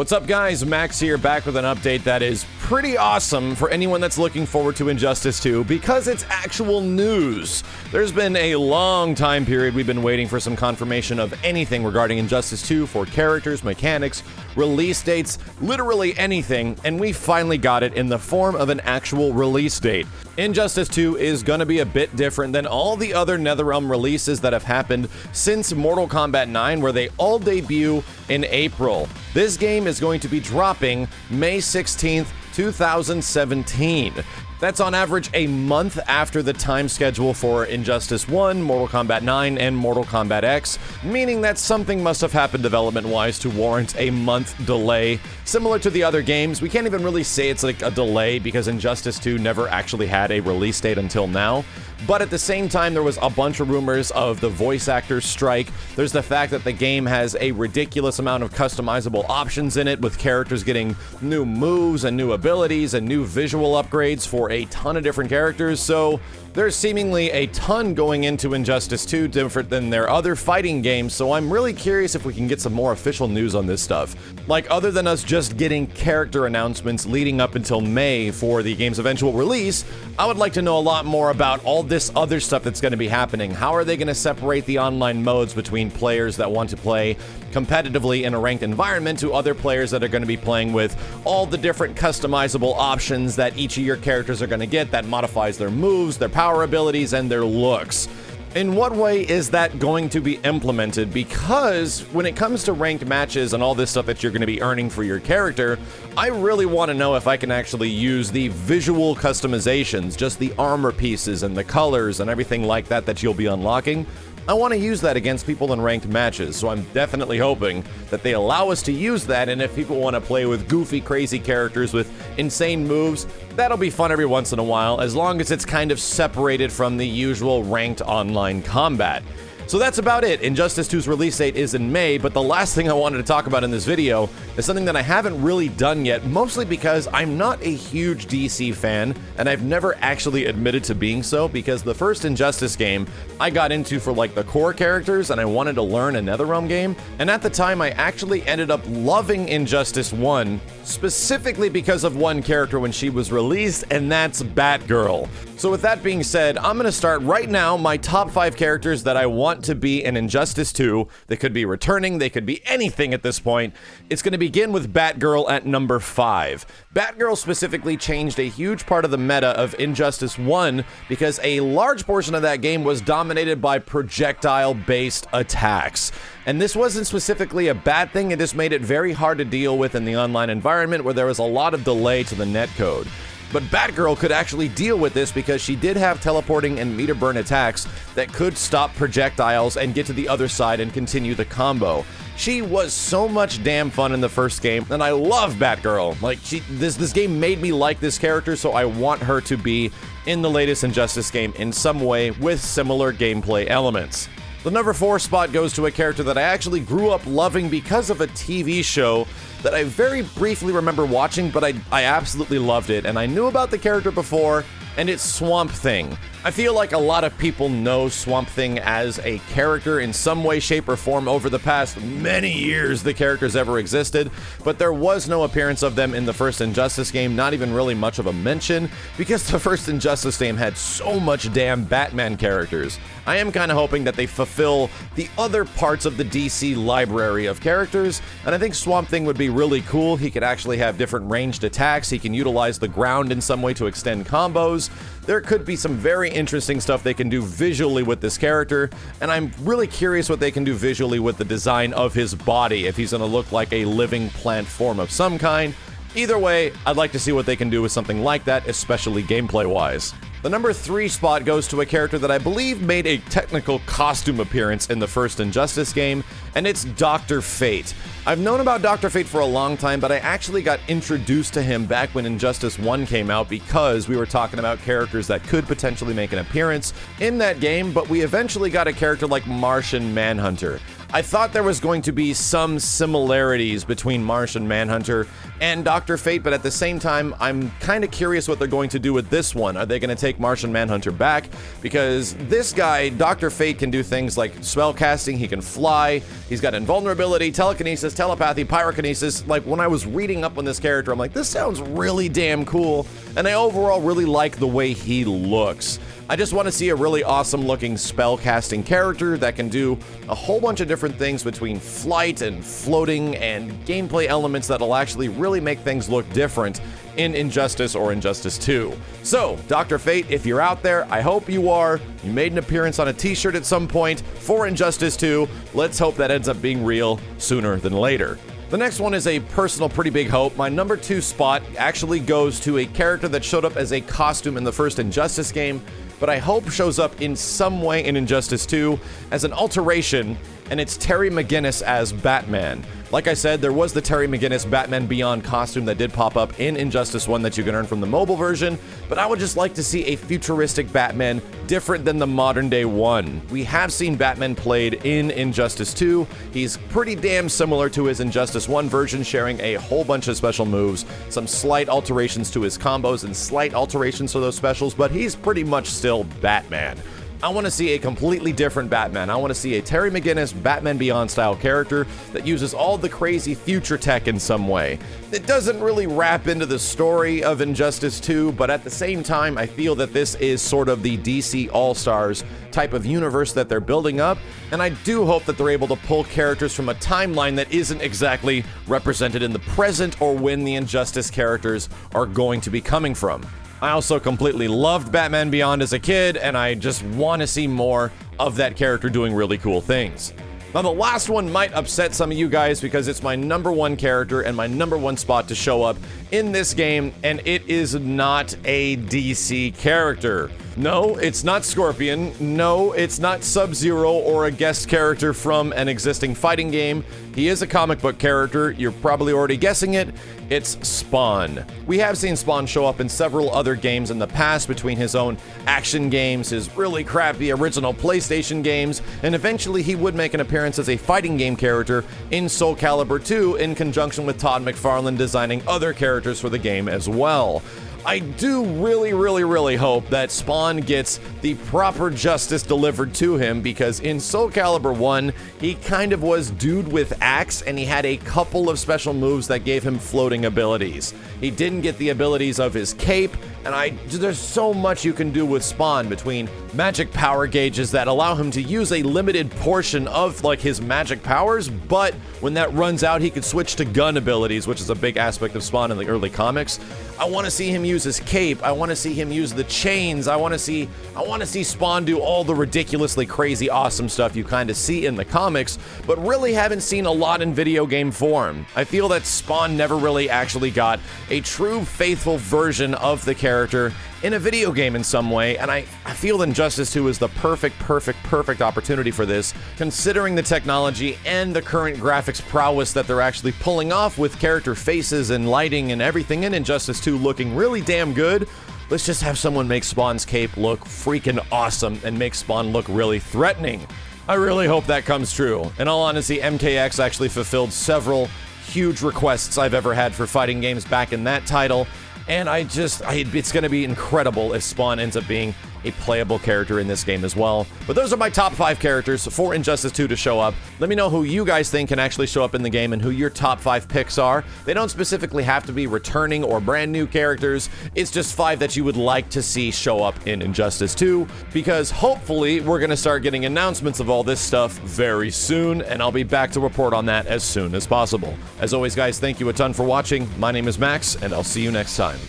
What's up, guys? Max here, back with an update that is pretty awesome for anyone that's looking forward to Injustice 2 because it's actual news. There's been a long time period we've been waiting for some confirmation of anything regarding Injustice 2 for characters, mechanics, release dates, literally anything, and we finally got it in the form of an actual release date. Injustice 2 is gonna be a bit different than all the other NetherRealm releases that have happened since Mortal Kombat 9, where they all debut in April. This game is going to be dropping May 16th, 2017. That's on average a month after the time schedule for Injustice 1, Mortal Kombat 9, and Mortal Kombat X, meaning that something must have happened development-wise to warrant a month delay. Similar to the other games, we can't even really say it's like a delay because Injustice 2 never actually had a release date until now. But at the same time, there was a bunch of rumors of the voice actors strike. There's the fact that the game has a ridiculous amount of customizable options in it, with characters getting new moves and new abilities and new visual upgrades for a ton of different characters. So there's seemingly a ton going into Injustice 2, different than their other fighting games, so I'm really curious if we can get some more official news on this stuff. Like, other than us just getting character announcements leading up until May for the game's eventual release, I would like to know a lot more about all this other stuff that's going to be happening. How are they going to separate the online modes between players that want to play competitively in a ranked environment to other players that are going to be playing with all the different customizable options that each of your characters are going to get that modifies their moves, their power abilities, and their looks? In what way is that going to be implemented? Because when it comes to ranked matches and all this stuff that you're going to be earning for your character, I really want to know if I can actually use the visual customizations, just the armor pieces and the colors and everything like that that you'll be unlocking. I want to use that against people in ranked matches, so I'm definitely hoping that they allow us to use that, and if people want to play with goofy, crazy characters with insane moves, that'll be fun every once in a while, as long as it's kind of separated from the usual ranked online combat. So that's about it. Injustice 2's release date is in May, but the last thing I wanted to talk about in this video is something that I haven't really done yet, mostly because I'm not a huge DC fan, and I've never actually admitted to being so, because the first Injustice game I got into for like the core characters, and I wanted to learn a NetherRealm game, and at the time I actually ended up loving Injustice 1, specifically because of one character when she was released, and that's Batgirl. So with that being said, I'm going to start right now my top 5 characters that I want to be in Injustice 2. They could be returning, they could be anything at this point. It's going to begin with Batgirl at number 5. Batgirl specifically changed a huge part of the meta of Injustice 1 because a large portion of that game was dominated by projectile-based attacks. And this wasn't specifically a bad thing, it just made it very hard to deal with in the online environment where there was a lot of delay to the netcode. But Batgirl could actually deal with this because she did have teleporting and meter burn attacks that could stop projectiles and get to the other side and continue the combo. She was so much damn fun in the first game, and I love Batgirl. Like, this game made me like this character, so I want her to be in the latest Injustice game in some way with similar gameplay elements. The number 4 spot goes to a character that I actually grew up loving because of a TV show that I very briefly remember watching, but I absolutely loved it, and I knew about the character before, and it's Swamp Thing. I feel like a lot of people know Swamp Thing as a character in some way, shape, or form over the past many years the characters ever existed, but there was no appearance of them in the first Injustice game, not even really much of a mention, because the first Injustice game had so much damn Batman characters. I am kind of hoping that they fulfill the other parts of the DC library of characters, and I think Swamp Thing would be really cool. He could actually have different ranged attacks, he can utilize the ground in some way to extend combos. There could be some very interesting stuff they can do visually with this character, and I'm really curious what they can do visually with the design of his body, if he's going to look like a living plant form of some kind. Either way, I'd like to see what they can do with something like that, especially gameplay-wise. The number 3 spot goes to a character that I believe made a technical costume appearance in the first Injustice game, and it's Dr. Fate. I've known about Dr. Fate for a long time, but I actually got introduced to him back when Injustice 1 came out because we were talking about characters that could potentially make an appearance in that game, but we eventually got a character like Martian Manhunter. I thought there was going to be some similarities between Martian Manhunter and Dr. Fate, but at the same time, I'm kind of curious what they're going to do with this one. Are they going to take Martian Manhunter back? Because this guy, Dr. Fate, can do things like spell casting, he can fly, he's got invulnerability, telekinesis, telepathy, pyrokinesis. Like, when I was reading up on this character, I'm like, this sounds really damn cool, and I overall really like the way he looks. I just want to see a really awesome looking spell casting character that can do a whole bunch of different things between flight and floating and gameplay elements that'll actually really make things look different in Injustice or Injustice 2. So, Dr. Fate, if you're out there, I hope you are. You made an appearance on a t-shirt at some point for Injustice 2. Let's hope that ends up being real sooner than later. The next one is a personal pretty big hope. My number 2 spot actually goes to a character that showed up as a costume in the first Injustice game, but I hope shows up in some way in Injustice 2 as an alteration, and it's Terry McGinnis as Batman. Like I said, there was the Terry McGinnis Batman Beyond costume that did pop up in Injustice 1 that you can earn from the mobile version, but I would just like to see a futuristic Batman different than the modern day one. We have seen Batman played in Injustice 2. He's pretty damn similar to his Injustice 1 version, sharing a whole bunch of special moves, some slight alterations to his combos and slight alterations to those specials, but he's pretty much still Batman. I want to see a completely different Batman. I want to see a Terry McGinnis Batman Beyond style character that uses all the crazy future tech in some way. It doesn't really wrap into the story of Injustice 2, but at the same time, I feel that this is sort of the DC All-Stars type of universe that they're building up, and I do hope that they're able to pull characters from a timeline that isn't exactly represented in the present or when the Injustice characters are going to be coming from. I also completely loved Batman Beyond as a kid, and I just want to see more of that character doing really cool things. Now, the last one might upset some of you guys because it's my number 1 character and my number 1 spot to show up in this game, and it is not a DC character. No, it's not Scorpion. No, it's not Sub-Zero or a guest character from an existing fighting game. He is a comic book character. You're probably already guessing it. It's Spawn. We have seen Spawn show up in several other games in the past, between his own action games, his really crappy original PlayStation games, and eventually he would make an appearance as a fighting game character in Soul Calibur 2 in conjunction with Todd McFarlane designing other characters for the game as well. I do really hope that Spawn gets the proper justice delivered to him, because in Soul Calibur 1, he kind of was dude with axe, and he had a couple of special moves that gave him floating abilities. He didn't get the abilities of his cape, and there's so much you can do with Spawn, between magic power gauges that allow him to use a limited portion of like his magic powers, but when that runs out, he could switch to gun abilities, which is a big aspect of Spawn in the early comics. I want to see him use his cape. I want to see him use the chains. I want to see Spawn do all the ridiculously crazy awesome stuff you kind of see in the comics, but really haven't seen a lot in video game form. I feel that Spawn never really actually got a true faithful version of the character in a video game in some way, and I feel Injustice 2 is the perfect opportunity for this, considering the technology and the current graphics prowess that they're actually pulling off with character faces and lighting and everything in Injustice 2 looking really damn good. Let's just have someone make Spawn's cape look freaking awesome and make Spawn look really threatening. I really hope that comes true. In all honesty, MKX actually fulfilled several huge requests I've ever had for fighting games back in that title, and it's going to be incredible if Spawn ends up being a playable character in this game as well. But those are my top 5 characters for Injustice 2 to show up. Let me know who you guys think can actually show up in the game and who your top 5 picks are. They don't specifically have to be returning or brand new characters. It's just 5 that you would like to see show up in Injustice 2, because hopefully we're going to start getting announcements of all this stuff very soon, and I'll be back to report on that as soon as possible. As always, guys, thank you a ton for watching. My name is Max, and I'll see you next time.